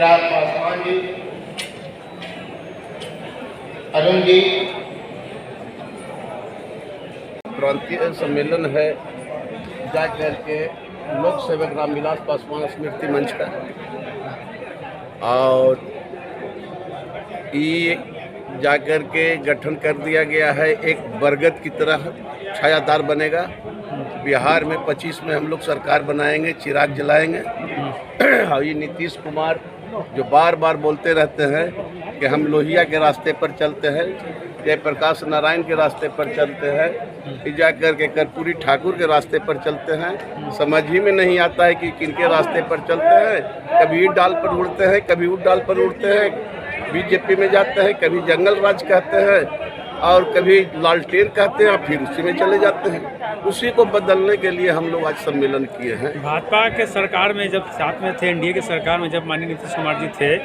चिराग पासवान जी, अरुण जी। प्रांतीय सम्मेलन है जा करके लोक सेवक रामविलास पासवान स्मृति मंच का, और ये जाकर के गठन कर दिया गया है। एक बरगद की तरह छायादार बनेगा। बिहार में 25 में हम लोग सरकार बनाएंगे, चिराग जलाएंगे। और ये नीतीश कुमार जो बार बार बोलते रहते हैं कि हम लोहिया के रास्ते पर चलते हैं, जयप्रकाश नारायण के रास्ते पर चलते हैं, जाकर के कर्पूरी ठाकुर के रास्ते पर चलते हैं। समझ ही में नहीं आता है कि किनके रास्ते पर चलते हैं। कभी इस डाल पर उड़ते हैं, कभी उस डाल पर उड़ते हैं, बीजेपी में जाते हैं, कभी जंगल राज कहते हैं और कभी लालटेन कहते हैं, फिर उसी में चले जाते हैं। उसी को बदलने के लिए हम लोग आज सम्मेलन किए हैं। भाजपा के सरकार में जब साथ में थे, एनडीए के सरकार में जब माननीय नीतीश कुमार जी थे,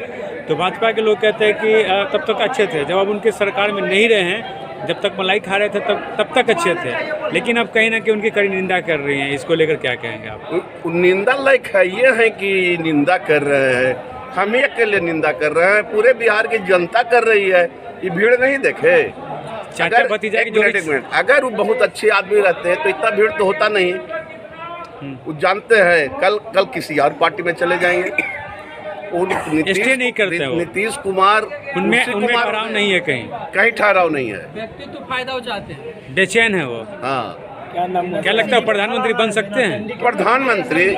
तो भाजपा के लोग कहते हैं कि तब तक अच्छे थे। जब अब उनके सरकार में नहीं रहे हैं, जब तक मलाई खा रहे थे तब तक अच्छे थे, लेकिन अब कहीं ना कहीं उनकी कड़ी निंदा कर रही हैं। इसको लेकर क्या कहेंगे आप? निंदा लायक है ये है कि निंदा कर रहे हैं, हम ही अकेले निंदा कर रहे हैं, पूरे बिहार की जनता कर रही है। ये भीड़ नहीं देखे। अगर अगर वो बहुत अच्छे आदमी रहते हैं तो इतना भीड़ तो होता नहीं। वो जानते हैं कल किसी और पार्टी में चले जाएंगे। नहीं करते हैं नीतीश कुमार उनमें ठहराव नहीं है, कहीं ठहराव नहीं है। व्यक्तित्व फायदा हो जाते हैं, बेचैन है वो। हाँ, क्या लगता है प्रधानमंत्री बन सकते हैं? प्रधानमंत्री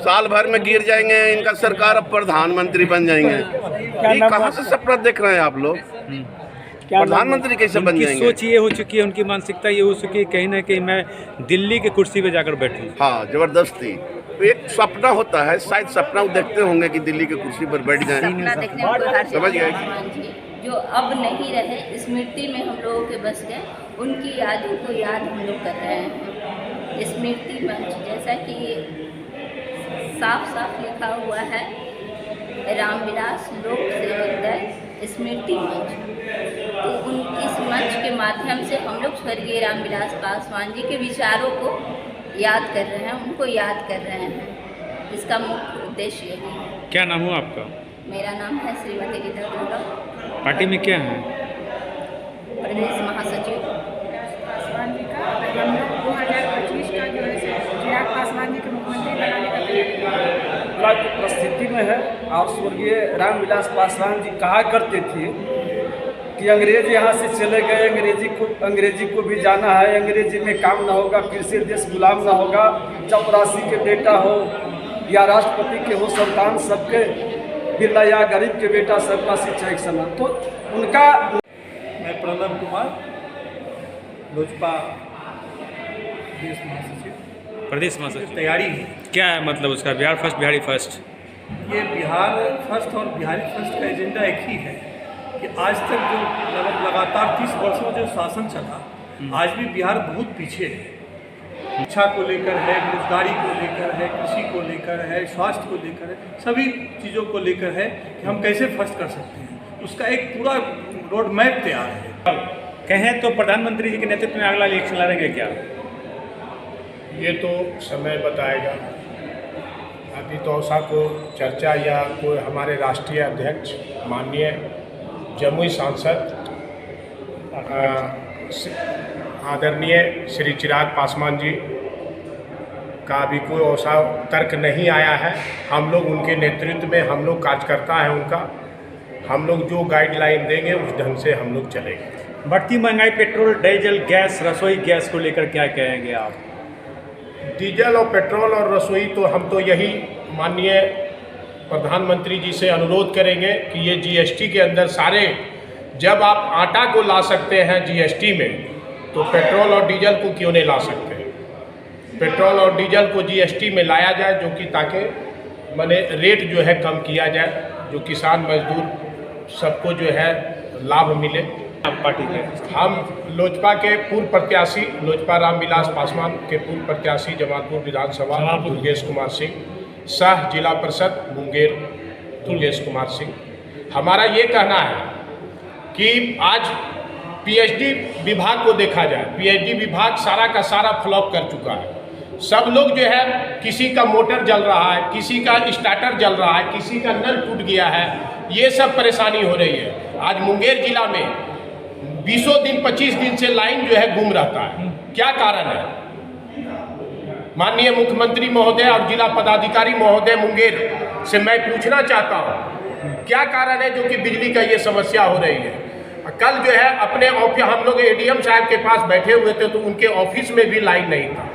साल भर में गिर जाएंगे, इनका सरकार अब प्रधानमंत्री बन जाएंगे। कहाँ से सपना देख रहे हैं आप लोग? प्रधानमंत्री कैसे बन जाएंगे? सोच ये हो चुकी है, उनकी मानसिकता ये हो चुकी है कहीं ना कहीं मैं दिल्ली की कुर्सी पे जाकर बैठूं। हाँ, जबरदस्ती। तो एक सपना होता है, शायद सपना वो देखते होंगे कि दिल्ली की कुर्सी पर बैठ जाएं। समझ गए? जो अब नहीं रहे, स्मृति में हम लोगों के बस गए, उनकी यादों को याद हम लोग कर रहे हैं। स्मृति मंच जैसा कि साफ साफ लिखा हुआ है, रामविलास लोक सेवक दल स्मृति मंच। तो इस मंच के माध्यम से हम लोग स्वर्गीय रामविलास पासवान जी के विचारों को याद कर रहे हैं, उनको याद कर रहे हैं। इसका मुख्य उद्देश्य यही है। क्या नाम हुआ आपका? मेरा नाम है श्रीमती गीता गौरव। पार्टी में क्या है? प्रदेश महासचिव। पासवान जी का हम लोग 2025 का जो है चिराग पासवान जी के मुख्यमंत्री बनाने का तैयारी की परिस्थिति में है। और स्वर्गीय रामविलास पासवान जी कहा करते थे कि अंग्रेज यहाँ से चले गए, अंग्रेजी को भी जाना है, अंग्रेजी में काम ना होगा, फिर से देश गुलाम ना होगा। चपरासी के बेटा हो या राष्ट्रपति के हो संतान, सबके बिरला या गरीब के बेटा सबका शिक्षा एक समान। तो उनका मैं प्रणव कुमार, लोजपा प्रदेश महासचिव। तैयारी है क्या है मतलब उसका? Bihar first, Bihari first. ये बिहार फर्स्ट और बिहारी फर्स्ट का एजेंडा एक ही है कि आज तक जो लगातार 30 वर्षों जो शासन चला, आज भी बिहार बहुत पीछे है। शिक्षा को लेकर है, रोजगारी को लेकर है, कृषि को लेकर है, स्वास्थ्य को लेकर है, सभी चीज़ों को लेकर है कि हम कैसे फर्स्ट कर सकते हैं। उसका एक पूरा रोड मैप तैयार है। कहें तो प्रधानमंत्री जी के नेतृत्व में अगला इलेक्शन लड़ेंगे क्या? ये तो समय बताएगा। अभी तो ऐसा को चर्चा या कोई हमारे राष्ट्रीय अध्यक्ष माननीय जमुई सांसद आदरणीय श्री चिराग पासवान जी का अभी कोई ऐसा तर्क नहीं आया है। हम लोग उनके नेतृत्व में हम लोग कार्यकर्ता हैं उनका, हम लोग जो गाइडलाइन देंगे उस ढंग से हम लोग चलेंगे। बढ़ती महंगाई, पेट्रोल, डीजल, गैस, रसोई गैस को लेकर क्या कहेंगे आप? डीजल और पेट्रोल और रसोई तो हम तो यही माननीय प्रधानमंत्री जी से अनुरोध करेंगे कि ये जीएसटी के अंदर सारे, जब आप आटा को ला सकते हैं जीएसटी में, तो पेट्रोल और डीजल को क्यों नहीं ला सकते? पेट्रोल और डीजल को जीएसटी में लाया जाए, जो कि ताकि माने रेट जो है कम किया जाए, जो किसान मजदूर सबको जो है लाभ मिले। पार्टी के हम लोजपा के पूर्व प्रत्याशी, लोजपा रामविलास पासवान के पूर्व प्रत्याशी जमालपुर विधानसभा दुर्गेश कुमार सिंह, सह जिला परिषद मुंगेर दुर्गेश कुमार सिंह। हमारा ये कहना है कि आज पीएचडी विभाग को देखा जाए, पीएचडी विभाग सारा का सारा फ्लॉप कर चुका है। सब लोग जो है, किसी का मोटर जल रहा है, किसी का स्टार्टर जल रहा है, किसी का नल टूट गया है, ये सब परेशानी हो रही है। आज मुंगेर जिला में 20 दिन 25 दिन से लाइन जो है गुम रहता है। क्या कारण है? माननीय मुख्यमंत्री महोदय और जिला पदाधिकारी महोदय मुंगेर से मैं पूछना चाहता हूँ, क्या कारण है जो कि बिजली का ये समस्या हो रही है? कल जो है अपने ऑफिस, हम लोग एडीएम साहब के पास बैठे हुए थे तो उनके ऑफिस में भी लाइन नहीं था।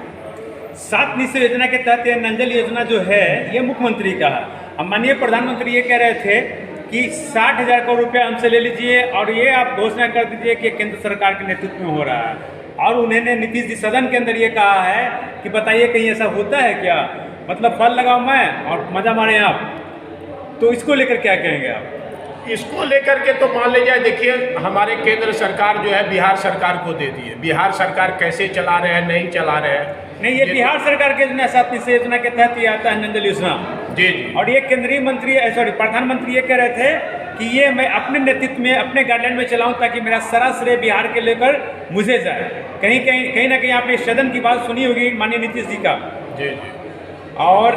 7 निश्चय योजना के तहत ये नल योजना जो है ये मुख्यमंत्री का है। अब माननीय प्रधानमंत्री ये कह रहे थे कि 60,000 करोड़ रुपया हमसे ले लीजिए और ये आप घोषणा कर दीजिए कि केंद्र सरकार के नेतृत्व में हो रहा है। और उन्होंने नीतीश जी सदन के अंदर ये कहा है कि बताइए कहीं ऐसा होता है क्या? मतलब फल लगाओ मैं और मजा मारे आप। तो इसको लेकर क्या कहेंगे आप? इसको लेकर के तो मान लीजिए, देखिए हमारे केंद्र सरकार जो है बिहार सरकार को दे दी है। बिहार सरकार कैसे चला रहे हैं, नहीं चला रहे हैं। नहीं, ये बिहार सरकार के योजना 7 निश्चय योजना के तहत ये आता है नल योजना। जी जी। और ये केंद्रीय मंत्री प्रधानमंत्री ये कह रहे थे कि ये मैं अपने नेतृत्व में अपने गाइडलाइन में चलाऊं ताकि मेरा सारा श्रेय बिहार के लेकर मुझे जाए। कहीं ना कहीं आपने सदन की बात सुनी होगी माननीय नीतीश जी का। जी जी। और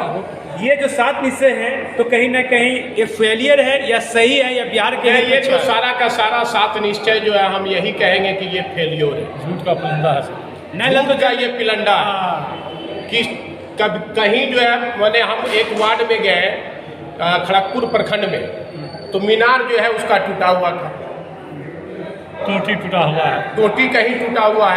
ये जो 7 निश्चय है तो कहीं ना कहीं ये फेलियर है या सही है या बिहार के लिए? ये जो सारा का सारा 7 निश्चय जो है हम यही कहेंगे कि ये फेलियर है, झूठ का पिलंदा है। नहीं तो क्या ये पिलंदा है कि कहीं जो है, मैंने हम एक वार्ड में गए खड़गपुर प्रखंड में, तो मीनार जो है उसका टूटा हुआ था, टोटी टूटा हुआ है, टोटी कहीं टूटा हुआ है।